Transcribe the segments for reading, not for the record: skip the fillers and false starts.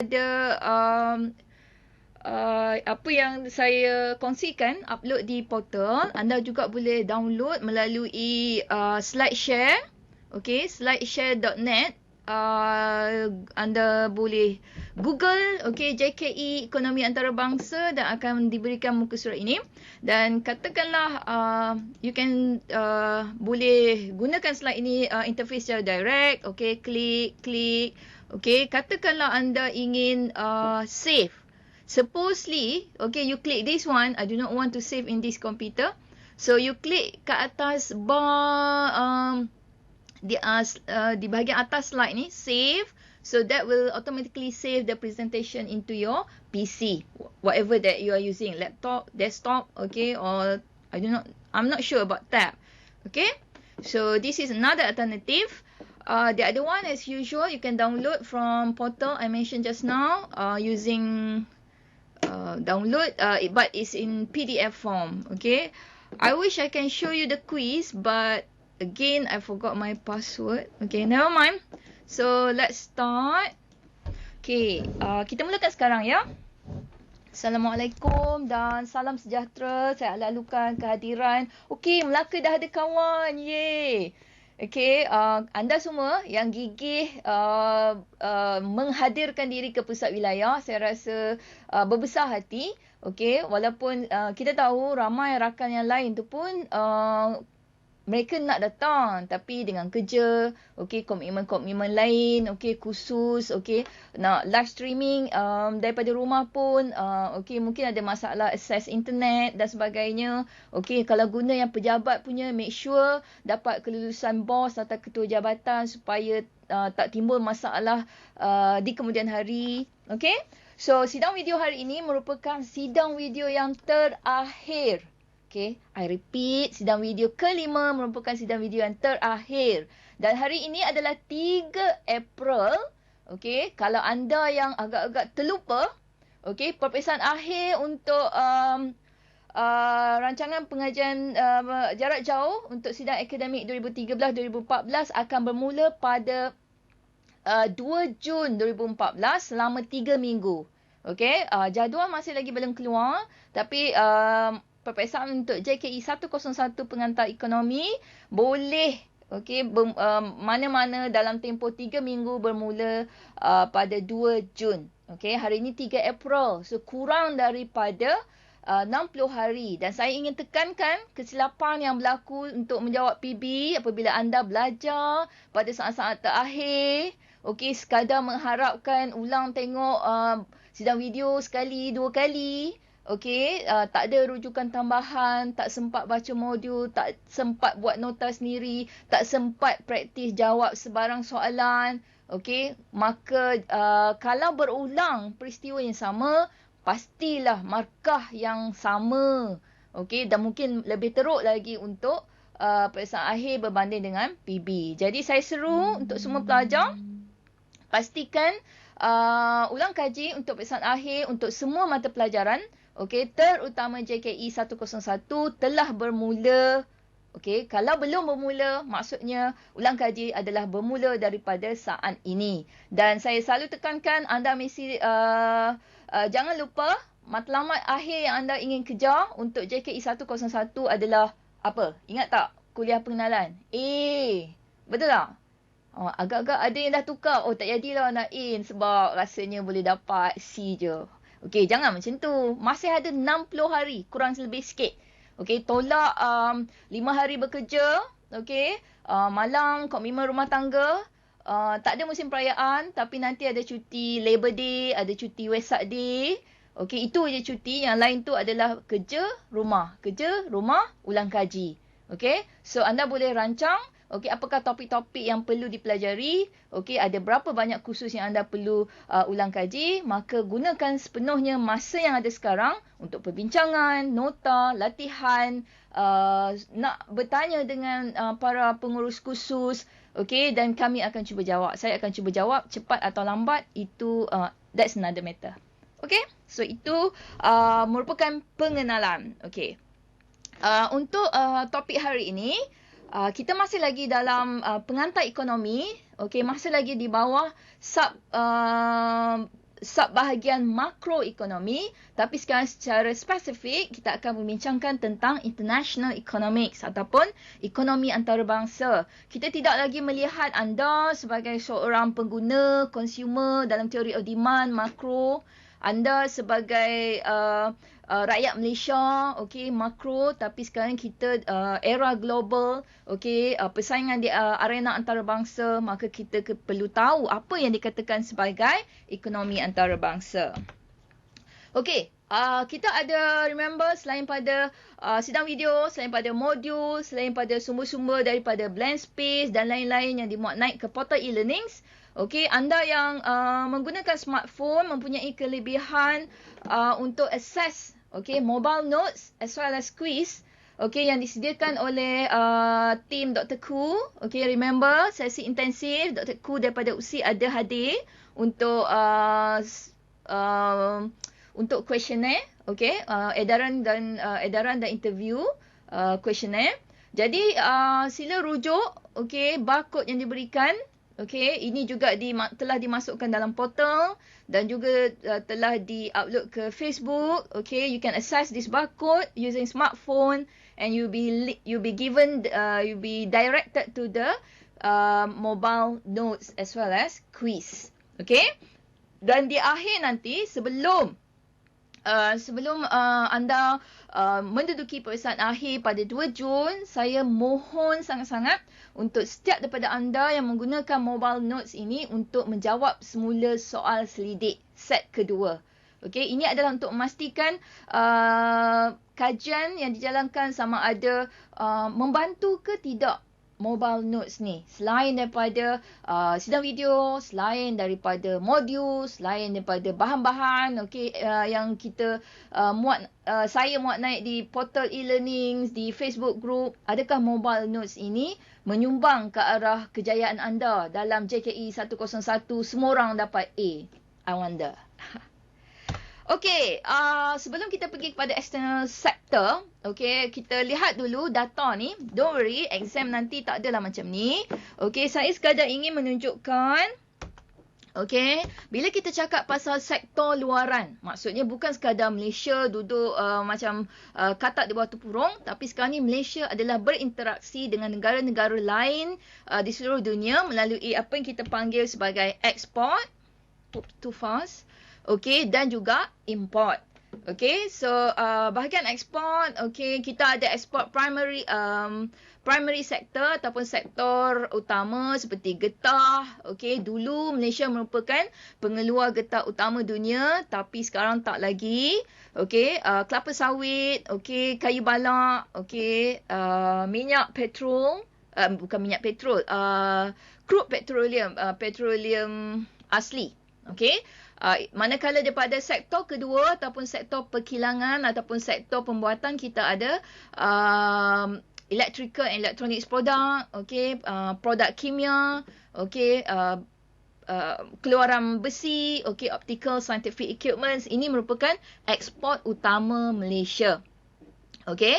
ada apa yang saya kongsikan, upload di portal, anda juga boleh download melalui SlideShare, okey, slideshare.net. Anda boleh Google, okey, JKE Ekonomi Antarabangsa dan akan diberikan muka surat ini. Dan katakanlah you can boleh gunakan slide ini interface secara direct, okey, klik, okey. Katakanlah anda ingin save. Supposedly, okay, you click this one. I do not want to save in this computer. So, you click kat atas bar, di bahagian atas slide ni, save. So, that will automatically save the presentation into your PC. Whatever that you are using. Laptop, desktop, okay, or I'm not sure about tab. Okay. So, this is another alternative. The other one, as usual, you can download from portal I mentioned just now using download, but it's in PDF form. Okay, I wish I can show you the quiz, but again I forgot my password. Okay, never mind. So let's start. Okay, kita mulakan sekarang ya. Assalamualaikum dan salam sejahtera. Saya lalukan kehadiran. Okay, Melaka dah ada kawan. Yeay. Okay, anda semua yang gigih menghadirkan diri ke pusat wilayah, saya rasa berbesar hati. Okay, walaupun kita tahu ramai rakan yang lain tu pun mereka nak datang tapi dengan kerja, okay, komitmen-komitmen lain, okay, khusus, okay, nak live streaming daripada rumah pun, okay, mungkin ada masalah akses internet dan sebagainya. Okay, kalau guna yang pejabat punya, make sure dapat kelulusan bos atau ketua jabatan supaya tak timbul masalah di kemudian hari. Okay, so sidang video hari ini merupakan sidang video yang terakhir. Okay, I repeat, sidang video kelima merupakan sidang video yang terakhir. Dan hari ini adalah 3 April. Okay, kalau anda yang agak-agak terlupa, okay, peperiksaan akhir untuk rancangan pengajian jarak jauh untuk sidang akademik 2013-2014 akan bermula pada 2 Jun 2014 selama 3 minggu. Okay, jadual masih lagi belum keluar, tapi peperiksaan untuk JKE 101 pengantar ekonomi boleh, okey, mana-mana dalam tempoh 3 minggu bermula pada 2 Jun. Okey, hari ini 3 April. So kurang daripada 60 hari. Dan saya ingin tekankan kesilapan yang berlaku untuk menjawab PB apabila anda belajar pada saat-saat terakhir. Okey, sekadar mengharapkan ulang tengok sidang video sekali, 2 kali. Okey, tak ada rujukan tambahan, tak sempat baca modul, tak sempat buat nota sendiri, tak sempat praktis jawab sebarang soalan. Okey, maka kalau berulang peristiwa yang sama, pastilah markah yang sama. Okey, dan mungkin lebih teruk lagi untuk peperiksaan akhir berbanding dengan PB. Jadi saya seru untuk semua pelajar, pastikan ulang kaji untuk peperiksaan akhir untuk semua mata pelajaran. Okey, terutama JKE 101 telah bermula. Okey, kalau belum bermula, maksudnya ulang kaji adalah bermula daripada saat ini. Dan saya selalu tekankan anda mesti jangan lupa matlamat akhir yang anda ingin kejar untuk JKE 101 adalah apa? Ingat tak? Kuliah pengenalan. Betul tak? Agak-agak ada yang dah tukar. Tak jadilah nak in sebab rasanya boleh dapat C je. Okey, jangan macam tu. Masih ada 60 hari, kurang lebih sikit. Okey, tolak 5 hari bekerja. Okey, malang, komitmen rumah tangga. Tak ada musim perayaan, tapi nanti ada cuti Labor Day, ada cuti Wesak Day. Okey, itu je cuti. Yang lain tu adalah kerja, rumah, ulang kaji. Okey, so anda boleh rancang. Okey, apakah topik-topik yang perlu dipelajari? Okey, ada berapa banyak kursus yang anda perlu ulang kaji? Maka gunakan sepenuhnya masa yang ada sekarang untuk perbincangan, nota, latihan, nak bertanya dengan para pengurus kursus. Okey, dan kami akan cuba jawab. Saya akan cuba jawab cepat atau lambat. Itu that's another matter. Okey, so itu merupakan pengenalan. Okey. Untuk topik hari ini, kita masih lagi dalam pengantar ekonomi. Okey, masih lagi di bawah sub-bahagian makroekonomi, tapi sekarang secara spesifik kita akan membincangkan tentang international economics ataupun ekonomi antarabangsa. Kita tidak lagi melihat anda sebagai seorang pengguna, consumer dalam teori of demand makro, anda sebagai rakyat Malaysia, okey, makro, tapi sekarang kita era global, okey, persaingan di arena antarabangsa, maka kita perlu tahu apa yang dikatakan sebagai ekonomi antarabangsa. Okey, kita ada, remember, selain pada sidang video, selain pada modul, selain pada sumber-sumber daripada Blend Space dan lain-lain yang dimuat naik ke portal e-learnings, okey, anda yang menggunakan smartphone mempunyai kelebihan untuk access, okey, mobile notes as well as quiz, okey, yang disediakan oleh tim Dr. Koo. Okey, remember, sesi intensif Dr. Koo daripada USI ada hadir untuk questionnaire, okey, edaran dan interview questionnaire. Jadi sila rujuk, okey, barcode yang diberikan. Okey, ini juga telah dimasukkan dalam portal dan juga telah di-upload ke Facebook. Okey, you can access this barcode using smartphone and you'll be directed to the mobile notes as well as quiz. Okey? Dan di akhir nanti sebelum anda menduduki peperiksaan akhir pada 2 Jun, saya mohon sangat-sangat untuk setiap daripada anda yang menggunakan mobile notes ini untuk menjawab semula soal selidik set kedua. Okey, ini adalah untuk memastikan kajian yang dijalankan sama ada membantu ke tidak mobile notes ni, selain daripada sidang video, selain daripada modul, selain daripada bahan-bahan, okey, yang kita saya muat naik di portal e-learnings, di Facebook group. Adakah mobile notes ini menyumbang ke arah kejayaan anda dalam JKE 101, semua orang dapat A? I wonder. Okey, sebelum kita pergi kepada external sector, okey, kita lihat dulu data ni. Don't worry, exam nanti tak adalah macam ni. Okey, saya sekadar ingin menunjukkan, okey, bila kita cakap pasal sektor luaran, maksudnya bukan sekadar Malaysia duduk macam katak di bawah tempurung, tapi sekarang ni Malaysia adalah berinteraksi dengan negara-negara lain di seluruh dunia melalui apa yang kita panggil sebagai export, too fast, okey, dan juga import. Okey, so bahagian ekspor, okey, kita ada ekspor primary sector ataupun sektor utama seperti getah. Okey, dulu Malaysia merupakan pengeluar getah utama dunia, tapi sekarang tak lagi. Okey, kelapa sawit, okey, kayu balak, okey, minyak petrol, bukan minyak petrol, crude petroleum asli. Okey, manakala daripada sektor kedua ataupun sektor perkilangan ataupun sektor pembuatan, kita ada electrical and electronics product, okey, produk kimia, okey, keluaran besi, okey, optical scientific equipments. Ini merupakan ekspor utama Malaysia. Okey.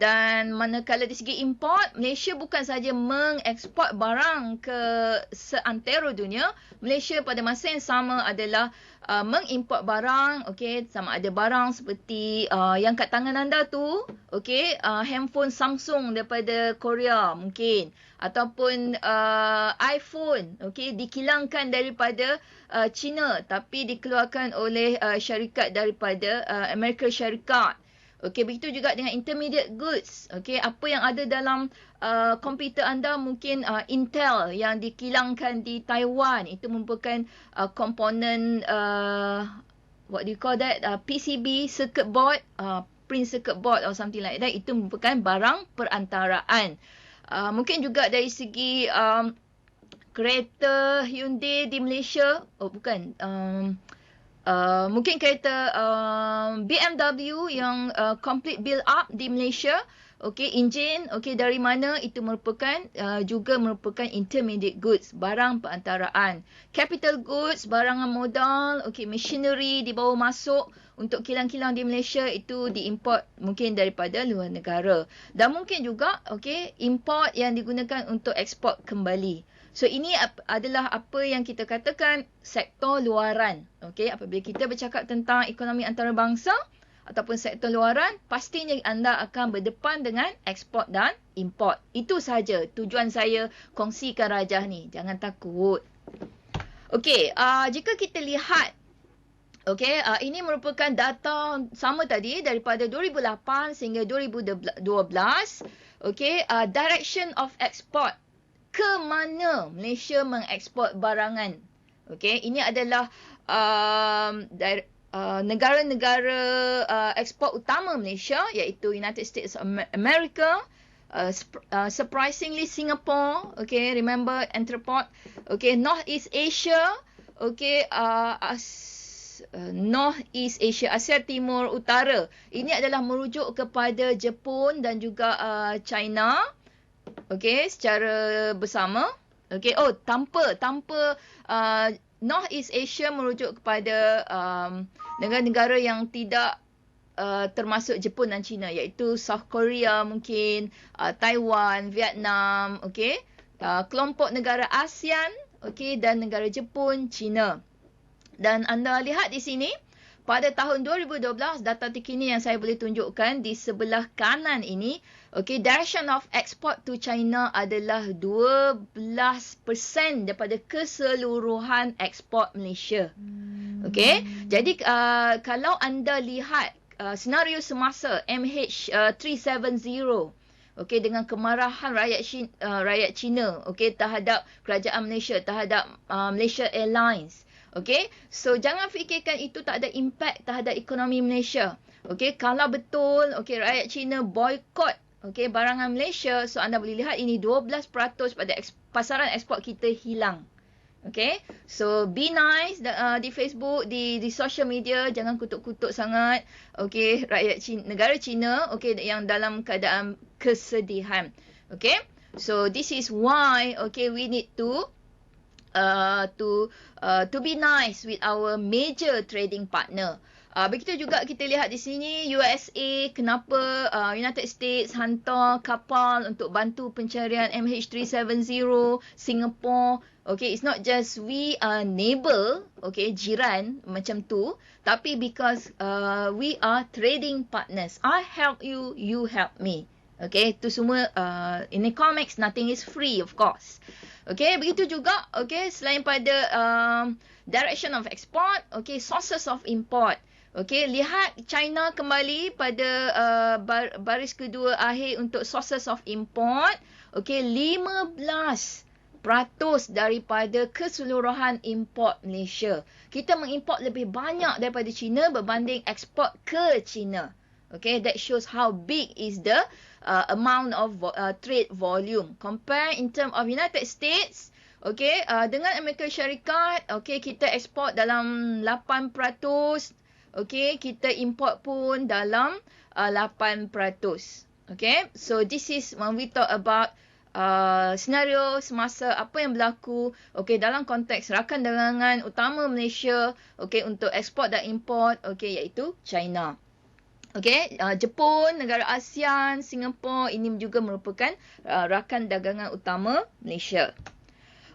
Dan manakala di segi import, Malaysia bukan sahaja mengeksport barang ke seantero dunia, Malaysia pada masa yang sama adalah mengimport barang, okey, sama ada barang seperti yang kat tangan anda tu, okey, handphone Samsung daripada Korea mungkin, ataupun iPhone, okey, dikilangkan daripada China tapi dikeluarkan oleh syarikat daripada Amerika Syarikat. Okey, begitu juga dengan intermediate goods. Okey, apa yang ada dalam komputer anda mungkin Intel yang dikilangkan di Taiwan, itu merupakan komponen what do you call that, PCB circuit board, print circuit board or something like that. Itu merupakan barang perantaraan. Mungkin juga dari segi kereta Hyundai di Malaysia, oh bukan, mungkin kereta BMW yang complete build up di Malaysia. Okey, enjin, okey, dari mana, itu merupakan juga merupakan intermediate goods, barang perantaraan. Capital goods, barangan modal, okey, machinery dibawa masuk untuk kilang-kilang di Malaysia, itu diimport mungkin daripada luar negara. Dan mungkin juga, okey, import yang digunakan untuk ekspor kembali. So ini adalah apa yang kita katakan sektor luaran. Okey, apabila kita bercakap tentang ekonomi antarabangsa ataupun sektor luaran, pastinya anda akan berdepan dengan ekspor dan import. Itu sahaja tujuan saya kongsikan rajah ni. Jangan takut. Okey, jika kita lihat, okey, ini merupakan data sama tadi daripada 2008 sehingga 2012. Okey, direction of export. Ke mana Malaysia mengeksport barangan. Okey, ini adalah negara-negara ekspor utama Malaysia, iaitu United States of America, surprisingly Singapore, okay, remember Entrepot, okay, Northeast Asia, okay, Northeast Asia, Asia Timur Utara. Ini adalah merujuk kepada Jepun dan juga China, okay, secara bersama. Okay, tanpa Northeast Asia merujuk kepada negara-negara yang tidak termasuk Jepun dan China, iaitu South Korea mungkin, Taiwan, Vietnam, okey, kelompok negara ASEAN, okey, dan negara Jepun, China. Dan anda lihat di sini pada tahun 2012, data terkini yang saya boleh tunjukkan di sebelah kanan ini, okey, direction of export to China adalah 12% daripada keseluruhan ekspor Malaysia. Okey, jadi kalau anda lihat senario semasa MH370, okey, dengan kemarahan rakyat China, okey, terhadap kerajaan Malaysia, terhadap Malaysia Airlines. Okey, so jangan fikirkan itu tak ada impact terhadap ekonomi Malaysia. Okey, kalau betul, okey, rakyat China boycott, okey, barangan Malaysia, so anda boleh lihat ini 12% pada pasaran ekspor kita hilang. Okay, so be nice di Facebook, di social media, jangan kutuk-kutuk sangat. Okay, rakyat China, negara China, okay, yang dalam keadaan kesedihan. Okay, so this is why, okay, we need to be nice with our major trading partner. Begitu juga kita lihat di sini USA, kenapa United States hantar kapal untuk bantu pencarian MH370, Singapore. Okay, it's not just we are neighbor, okay, jiran macam tu, tapi because we are trading partners. I help you, you help me. Okay, itu semua in economics, nothing is free, of course. Okay, begitu juga, okay, selain pada direction of export, okay, sources of import. Okay, lihat China kembali pada baris kedua akhir untuk sources of import. Okay, 15% daripada keseluruhan import Malaysia. Kita mengimport lebih banyak daripada China berbanding ekspor ke China. Okay, that shows how big is the amount of trade volume. Compare in term of United States, okay, dengan Amerika Syarikat, okay, kita ekspor dalam 8%. Okay, kita import pun dalam 8%. Okay, so this is when we talk about senario semasa apa yang berlaku, okay, dalam konteks rakan dagangan utama Malaysia, okay, untuk ekspor dan import, okay, iaitu China. Okay, Jepun, negara ASEAN, Singapura, ini juga merupakan rakan dagangan utama Malaysia.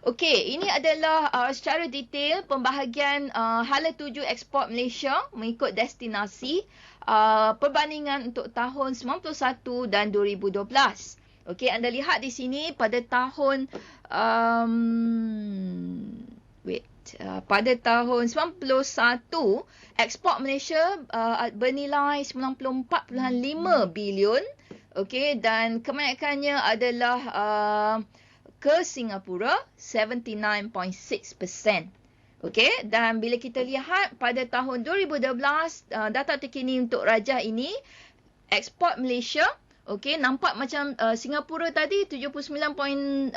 Okey, ini adalah secara detail pembahagian hala tuju ekspor Malaysia mengikut destinasi perbandingan untuk tahun 91 dan 2012. Okey, anda lihat di sini pada tahun pada tahun 91 ekspor Malaysia bernilai 94.5 bilion. Okey, dan kebanyakannya adalah ke Singapura 79.6%. Okey, dan bila kita lihat pada tahun 2012 data terkini untuk rajah ini, ekspor Malaysia, okey, nampak macam Singapura tadi 79.6%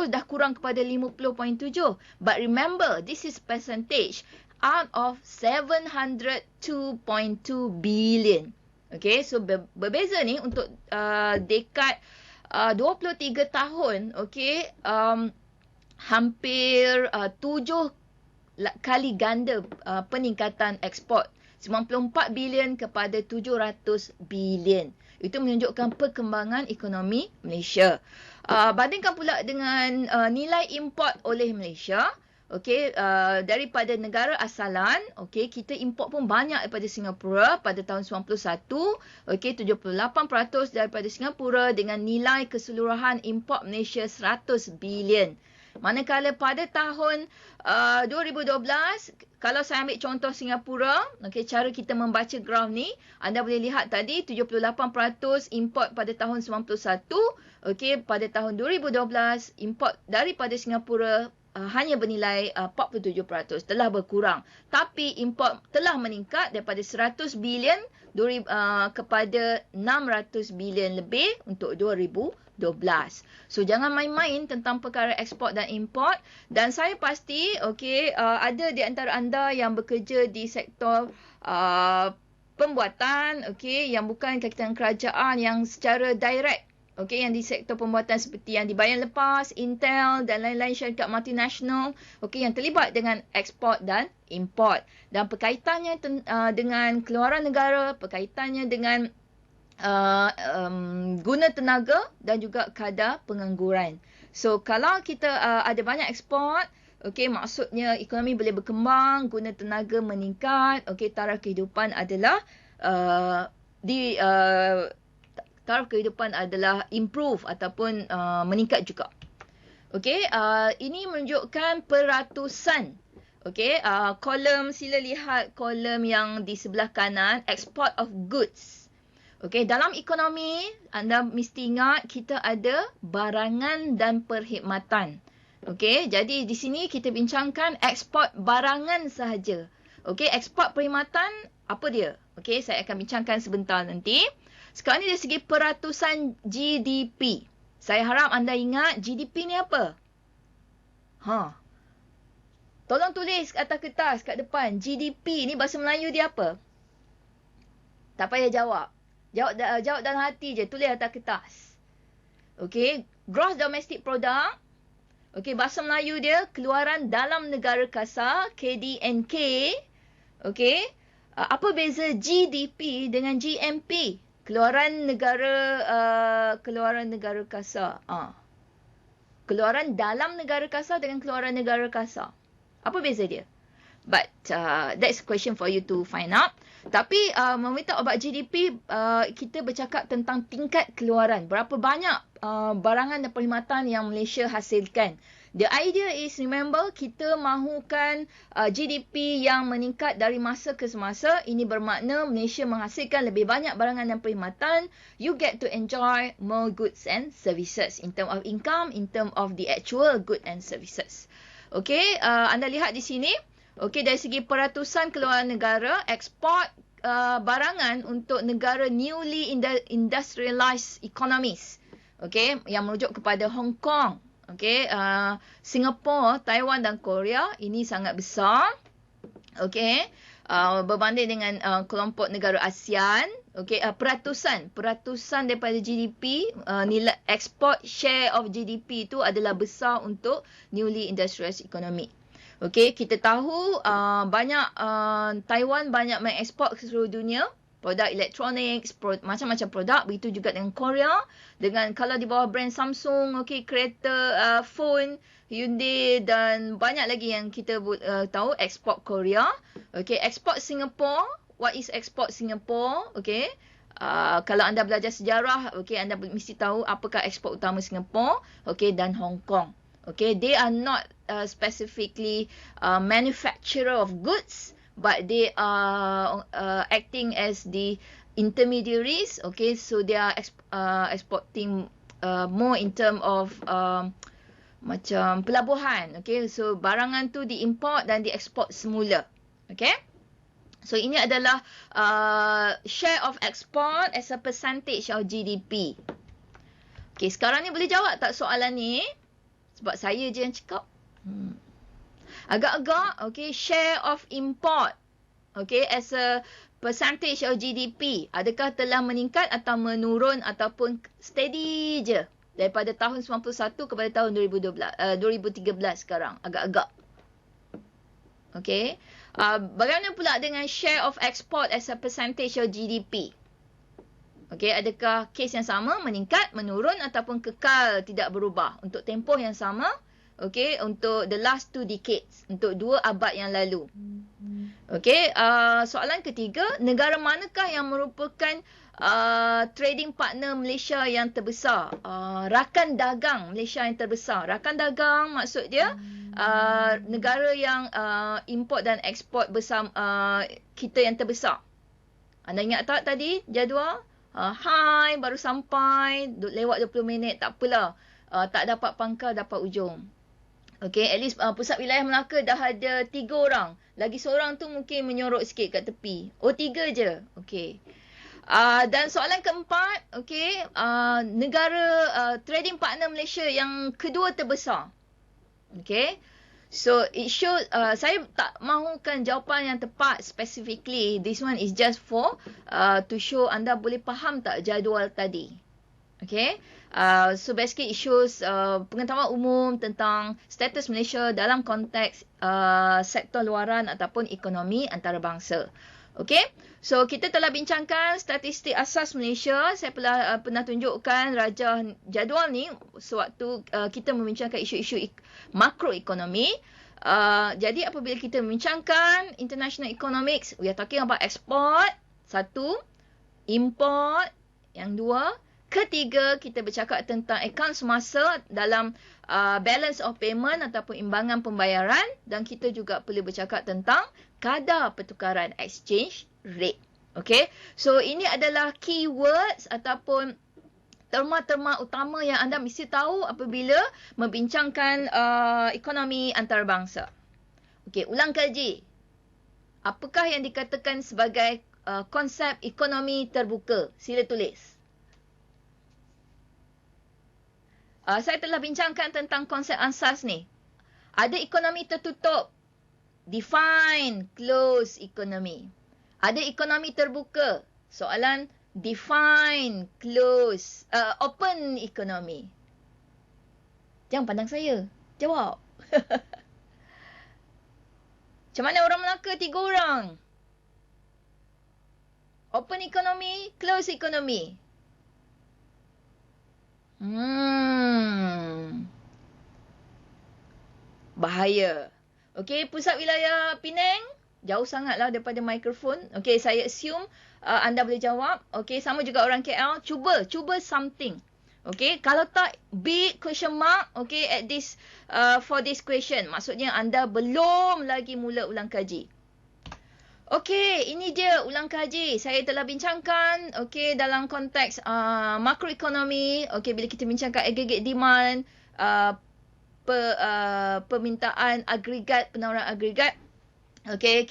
dah kurang kepada 50.7. But remember, this is percentage out of 702.2 billion. Okey, so berbeza ni untuk dekad 23 tahun, okey, hampir 7 kali ganda peningkatan ekspor 94 bilion kepada 700 bilion. Itu menunjukkan perkembangan ekonomi Malaysia. Bandingkan pula dengan nilai import oleh Malaysia. Okey, daripada negara asalan, okey, kita import pun banyak daripada Singapura pada tahun 91, okey, 78% daripada Singapura dengan nilai keseluruhan import Malaysia 100 bilion. Manakala pada tahun 2012, kalau saya ambil contoh Singapura, okey, cara kita membaca graf ni, anda boleh lihat tadi 78% import pada tahun 91, okey, pada tahun 2012 import daripada Singapura hanya bernilai 47%, telah berkurang. Tapi import telah meningkat daripada 100 bilion kepada 600 bilion lebih untuk 2012. So jangan main-main tentang perkara ekspor dan import. Dan saya pasti ada di antara anda yang bekerja di sektor pembuatan, yang bukan kaitan kerajaan, yang secara direct, yang di sektor pembuatan seperti yang di Bayan Lepas, Intel dan lain-lain syarikat multinasional, yang terlibat dengan ekspor dan import. Dan perkaitannya dengan keluaran negara, perkaitannya dengan guna tenaga dan juga kadar pengangguran. So kalau kita ada banyak ekspor, maksudnya ekonomi boleh berkembang, guna tenaga meningkat, taraf kehidupan adalah taraf kehidupan adalah improve ataupun meningkat juga. Ini menunjukkan peratusan. Kolom, sila lihat kolom yang di sebelah kanan, export of goods. Dalam ekonomi, anda mesti ingat kita ada barangan dan perkhidmatan. Jadi di sini kita bincangkan ekspor barangan sahaja. Ekspor perkhidmatan, apa dia? Saya akan bincangkan sebentar nanti. Sekarang ni dari segi peratusan GDP. Saya harap anda ingat GDP ni apa? Tolong tulis atas kertas kat depan. GDP ni bahasa Melayu dia apa? Tak payah jawab. Jawab dalam hati je. Tulis atas kertas. Gross Domestic Product. Bahasa Melayu dia keluaran dalam negara kasar, KDNK. Apa beza GDP dengan GMP? Keluaran negara kasar. Keluaran dalam negara kasar dengan keluaran negara kasar. Apa beza dia? But that's a question for you to find out. Tapi when we talk about GDP, kita bercakap tentang tingkat keluaran. Berapa banyak barangan dan perkhidmatan yang Malaysia hasilkan. The idea is, remember, kita mahukan GDP yang meningkat dari masa ke semasa. Ini bermakna Malaysia menghasilkan lebih banyak barangan dan perkhidmatan. You get to enjoy more goods and services in term of income, in term of the actual goods and services. Anda lihat di sini. Dari segi peratusan keluaran negara, ekspor barangan untuk negara newly industrialized economies. Yang merujuk kepada Hong Kong. Singapura, Taiwan dan Korea, ini sangat besar. Berbanding dengan kelompok negara ASEAN. Peratusan daripada GDP, nilai ekspor share of GDP itu adalah besar untuk newly industrialized economy. Kita tahu banyak Taiwan banyak mengekspor ke seluruh dunia. Produk elektronik, macam-macam produk. Begitu juga dengan Korea. Dengan kalau di bawah brand Samsung, kereta, phone, Hyundai dan banyak lagi yang kita tahu ekspor Korea. Ekspor Singapore. What is export Singapore? Kalau anda belajar sejarah, anda mesti tahu apakah ekspor utama Singapore, dan Hong Kong. They are not specifically manufacturer of goods, but they are acting as the intermediaries. So they are exporting more in term of macam pelabuhan. So barangan tu diimport dan dieksport semula. So ini adalah share of export as a percentage of GDP. Sekarang ni boleh jawab tak soalan ni? Sebab saya je yang cakap. Agak-agak, share of import, as a percentage of GDP, adakah telah meningkat atau menurun ataupun steady je daripada tahun 91 kepada tahun 2013 sekarang? Agak-agak. Okay. Bagaimana pula dengan share of export as a percentage of GDP? Okay, adakah kes yang sama meningkat, menurun ataupun kekal tidak berubah untuk tempoh yang sama? Okay, untuk the last 2 decades, untuk 2 abad yang lalu. Okay, soalan ketiga, negara manakah yang merupakan trading partner Malaysia yang terbesar? Rakan dagang Malaysia yang terbesar. Rakan dagang maksud dia negara yang import dan ekspor bersama kita yang terbesar. Anda ingat tak tadi jadual? Hai, baru sampai, lewat 20 minit, tak apalah. Tak dapat pangkal, dapat ujung. Okay, at least pusat wilayah Melaka dah ada 3 orang. Lagi seorang tu mungkin menyorok sikit kat tepi. Oh, 3 je. Okay. Dan soalan keempat, okay, negara trading partner Malaysia yang kedua terbesar. Okay. So, it shows, saya tak mahukan jawapan yang tepat specifically. This one is just for to show anda boleh faham tak jadual tadi. Okay. So, basically it shows pengetahuan umum tentang status Malaysia dalam konteks sektor luaran ataupun ekonomi antarabangsa. Okay. So, kita telah bincangkan statistik asas Malaysia. Saya pernah tunjukkan rajah jadual ni sewaktu kita membincangkan isu-isu makroekonomi. Jadi, apabila kita membincangkan international economics, we are talking about export, 1, import, yang 2, ketiga, kita bercakap tentang akaun semasa dalam balance of payment ataupun imbangan pembayaran, dan kita juga perlu bercakap tentang kadar pertukaran exchange rate. Okay, so ini adalah keywords ataupun terma-terma utama yang anda mesti tahu apabila membincangkan ekonomi antarabangsa. Okay, ulang kaji. Apakah yang dikatakan sebagai konsep ekonomi terbuka? Sila tulis. Saya telah bincangkan tentang konsep asas ni. Ada ekonomi tertutup. Define closed economy. Ada ekonomi terbuka. Soalan, define closed, open economy. Jangan pandang saya. Jawab. Macam mana orang Melaka 3 orang? Open economy, closed economy. Bahaya. Okey, pusat wilayah Penang jauh sangatlah daripada mikrofon. Okey, saya assume anda boleh jawab. Okey, sama juga orang KL. Cuba something. Okey, kalau tak big question mark, okey, at this for this question. Maksudnya anda belum lagi mula ulang kaji. Okey, ini dia ulang kaji. Saya telah bincangkan, okey, dalam konteks makroekonomi, okey, bila kita bincangkan aggregate demand, permintaan agregat, penawaran agregat. Okey,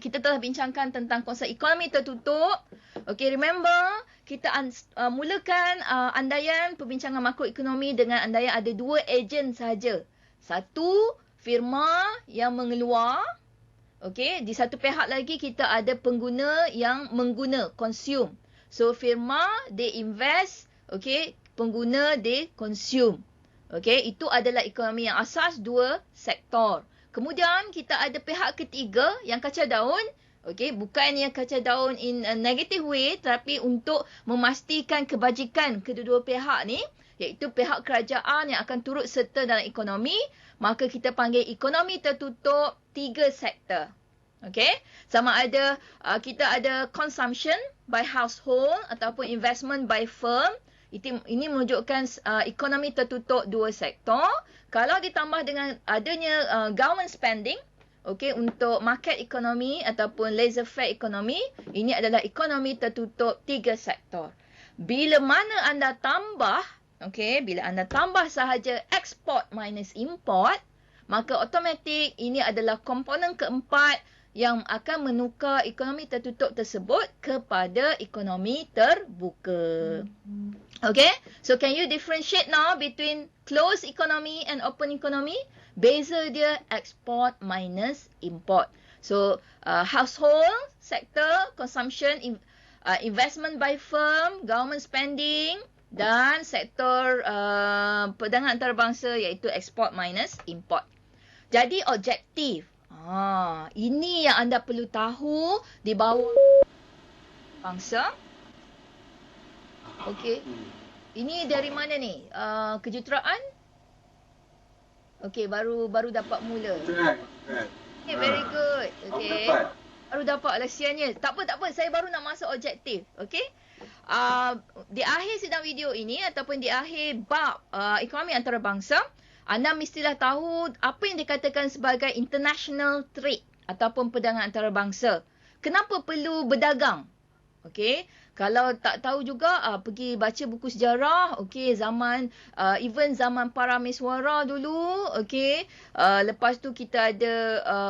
kita telah bincangkan tentang konsep ekonomi tertutup. Okey, remember, kita mulakan andaian perbincangan makroekonomi dengan andaian ada 2 ejen sahaja. 1, firma yang mengeluar. Okey, di satu pihak lagi kita ada pengguna yang mengguna, consume. So, firma, they invest. Okey, pengguna, they consume. Okey, itu adalah ekonomi yang asas 2 sektor. Kemudian, kita ada pihak ketiga yang kacau daun. Okey, bukan yang kacau daun in a negative way, tapi untuk memastikan kebajikan kedua-dua pihak ni, iaitu pihak kerajaan yang akan turut serta dalam ekonomi, maka kita panggil ekonomi tertutup 3 sektor. Okey, sama ada kita ada consumption by household ataupun investment by firm. Ini menunjukkan ekonomi tertutup 2 sektor. Kalau ditambah dengan adanya government spending, okey, untuk market economy ataupun laissez-faire economy, ini adalah ekonomi tertutup 3 sektor. Bila mana anda tambah, okey, bila anda tambah sahaja export minus import, maka automatik ini adalah komponen keempat yang akan menukar ekonomi tertutup tersebut kepada ekonomi terbuka. Okay, so can you differentiate now between closed economy and open economy? Beza dia export minus import. So, household sector, consumption, investment by firm, government spending dan sektor perdagangan antarabangsa iaitu export minus import. Jadi objektif. Ini yang anda perlu tahu di bawah bangsa. Okey. Ini dari mana ni? Kejuruteraan? Okey, baru dapat mula. Okay, very good. Okey. Baru dapat lesiannya. Tak apa. Saya baru nak masuk objektif. Okey. Di akhir sidang video ini ataupun di akhir bab ekonomi antarabangsa, anda mestilah tahu apa yang dikatakan sebagai international trade ataupun perdagangan antarabangsa. Kenapa perlu berdagang? Okey, kalau tak tahu juga pergi baca buku sejarah. Okey, zaman even zaman para Meswara dulu. Okey, lepas tu kita ada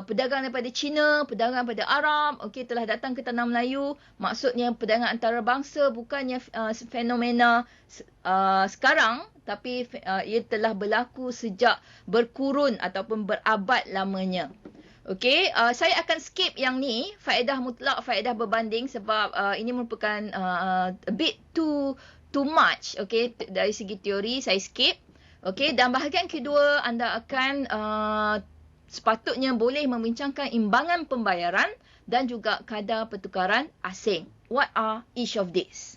perdagangan daripada China, perdagangan daripada Arab. Okey, telah datang ke tanah Melayu. Maksudnya perdagangan antarabangsa bukannya fenomena sekarang, tapi ia telah berlaku sejak berkurun ataupun berabad lamanya. Okey, saya akan skip yang ni, faedah mutlak, faedah berbanding, sebab ini merupakan a bit too much. Okey, dari segi teori saya skip. Okey, dan bahagian kedua anda akan sepatutnya boleh membincangkan imbangan pembayaran dan juga kadar pertukaran asing. What are each of these?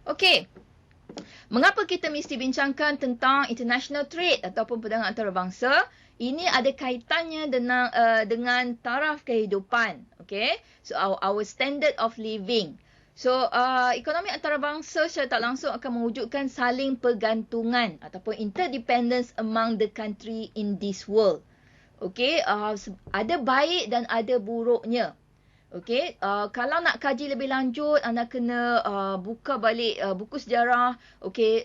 Okey. Mengapa kita mesti bincangkan tentang international trade ataupun perdagangan antarabangsa? Ini ada kaitannya dengan taraf kehidupan. Okay? So, our standard of living. So, ekonomi antarabangsa secara tak langsung akan mewujudkan saling pergantungan ataupun interdependence among the country in this world. Okay? Ada baik dan ada buruknya. Okey, kalau nak kaji lebih lanjut, anda kena buka balik buku sejarah. Okey,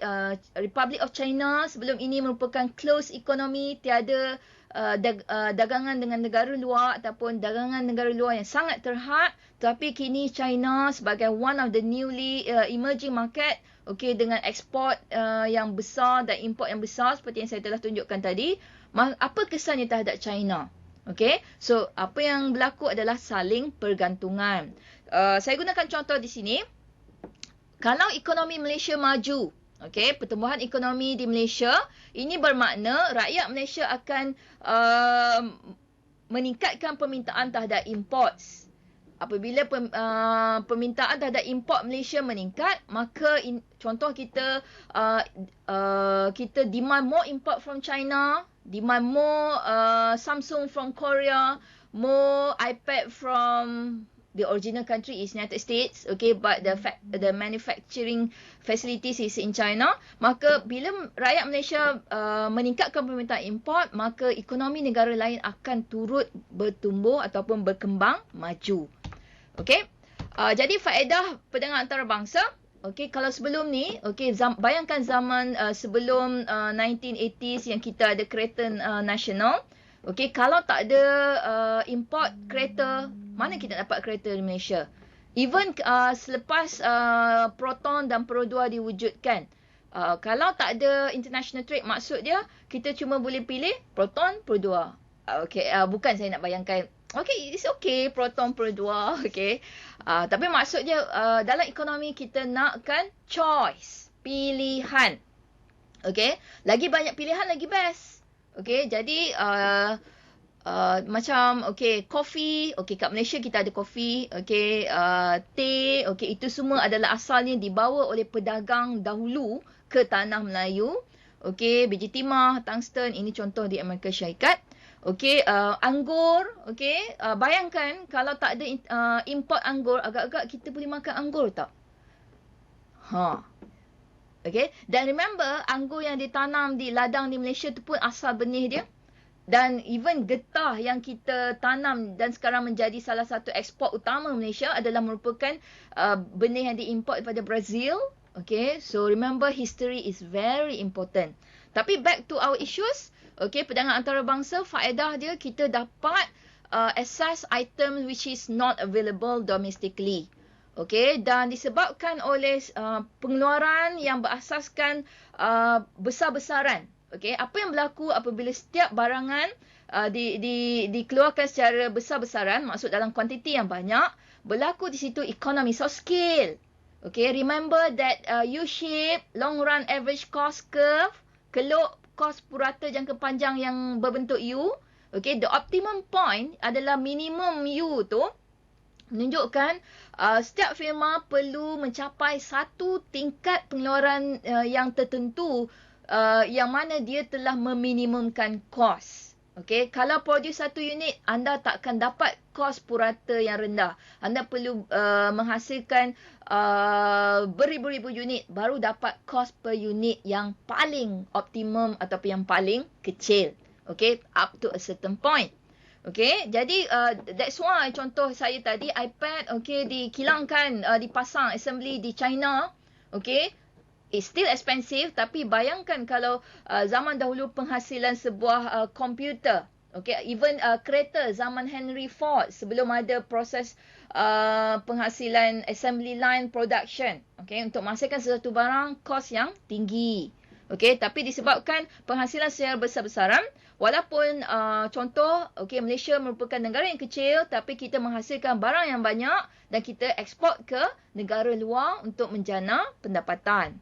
Republic of China sebelum ini merupakan closed economy, tiada dagangan dengan negara luar ataupun dagangan negara luar yang sangat terhad. Tapi kini China sebagai one of the newly emerging market, okey, dengan ekspor yang besar dan import yang besar seperti yang saya telah tunjukkan tadi. Apa kesannya terhadap China? Okay, so apa yang berlaku adalah saling pergantungan. Saya gunakan contoh di sini. Kalau ekonomi Malaysia maju, okay, pertumbuhan ekonomi di Malaysia, ini bermakna rakyat Malaysia akan meningkatkan permintaan terhadap imports. Apabila permintaan terhadap import Malaysia meningkat, maka contoh kita demand more import from China, demand more Samsung from Korea, more iPad from the original country is United States, okay, but the manufacturing facilities is in China. Maka bila rakyat Malaysia meningkatkan permintaan import, maka ekonomi negara lain akan turut bertumbuh ataupun berkembang maju. Okay, jadi faedah perdagangan antarabangsa. Okay, kalau sebelum ni, okay, bayangkan zaman sebelum 1980s yang kita ada kereta nasional. Okay, kalau tak ada import kereta, mana kita dapat kereta di Malaysia? Even selepas Proton dan Pro 2 diwujudkan, kalau tak ada international trade, maksud dia kita cuma boleh pilih Proton, Pro 2. Okay, bukan saya nak bayangkan. Okay, it's okay, Proton, Pro 2, okay. Tapi maksud dia dalam ekonomi kita nakkan choice, pilihan. Okay, lagi banyak pilihan lagi best. Okay, jadi macam okay, kopi, okay, kat Malaysia kita ada kopi, okay, teh, okay, itu semua adalah asalnya dibawa oleh pedagang dahulu ke tanah Melayu. Okay, biji timah, tungsten, ini contoh di Amerika Syarikat. Okey, anggur, okey, bayangkan kalau tak ada import anggur, agak-agak kita boleh makan anggur tak? Okey, dan remember, anggur yang ditanam di ladang di Malaysia tu pun asal benih dia. Dan even getah yang kita tanam dan sekarang menjadi salah satu ekspor utama Malaysia adalah merupakan benih yang diimport daripada Brazil. Okay, so remember, history is very important. Tapi back to our issues. Okay, perdagangan antarabangsa, faedah dia kita dapat access item which is not available domestically. Okay, dan disebabkan oleh pengeluaran yang berasaskan besar-besaran. Okay, apa yang berlaku apabila setiap barangan dikeluarkan secara besar-besaran, maksud dalam kuantiti yang banyak, berlaku di situ economies of scale. Okay, remember that U-shape, long run average cost curve, keluk kos purata jangka panjang yang berbentuk U. Okay, the optimum point adalah minimum U tu menunjukkan setiap firma perlu mencapai satu tingkat pengeluaran yang tertentu yang mana dia telah meminimumkan kos. Okey, kalau produce satu unit, anda takkan dapat kos purata yang rendah. Anda perlu menghasilkan beribu-ribu unit baru dapat kos per unit yang paling optimum ataupun yang paling kecil. Okey, up to a certain point. Okay, jadi that's why contoh saya tadi iPad dikilangkan, dipasang assembly di China. Okay, it's still expensive, tapi bayangkan kalau zaman dahulu penghasilan sebuah komputer, even kereta zaman Henry Ford sebelum ada proses penghasilan assembly line production, untuk menghasilkan sesuatu barang kos yang tinggi. Tapi disebabkan penghasilan secara besar-besaran, walaupun contoh, Malaysia merupakan negara yang kecil, tapi kita menghasilkan barang yang banyak dan kita ekspor ke negara luar untuk menjana pendapatan.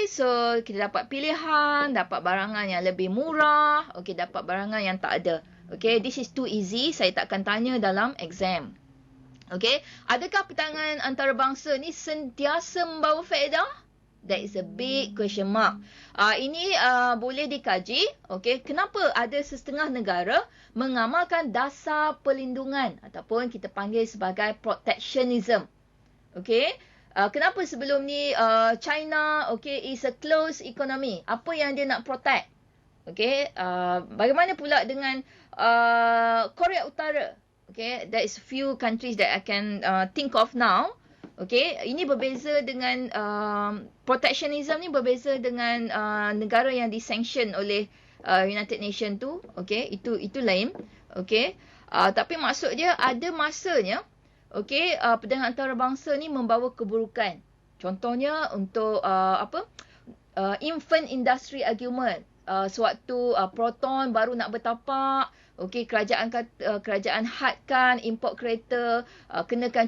So kita dapat pilihan, dapat barangan yang lebih murah, dapat barangan yang tak ada. This is too easy, saya takkan tanya dalam exam. Adakah perdagangan antarabangsa ni sentiasa membawa faedah? That is a big question mark. Ini boleh dikaji. Kenapa ada setengah negara mengamalkan dasar perlindungan ataupun kita panggil sebagai protectionism. Kenapa sebelum ni China is a closed economy? Apa yang dia nak protect? Bagaimana pula dengan Korea Utara? There is few countries that I can think of now. Ini berbeza dengan protectionism ni berbeza dengan negara yang disanction oleh United Nations tu. Itu lain. Tapi maksud dia ada masanya perdagangan antarabangsa ni membawa keburukan. Contohnya untuk infant industry argument. Sewaktu Proton baru nak bertapak, kerajaan hadkan import kereta, kenakan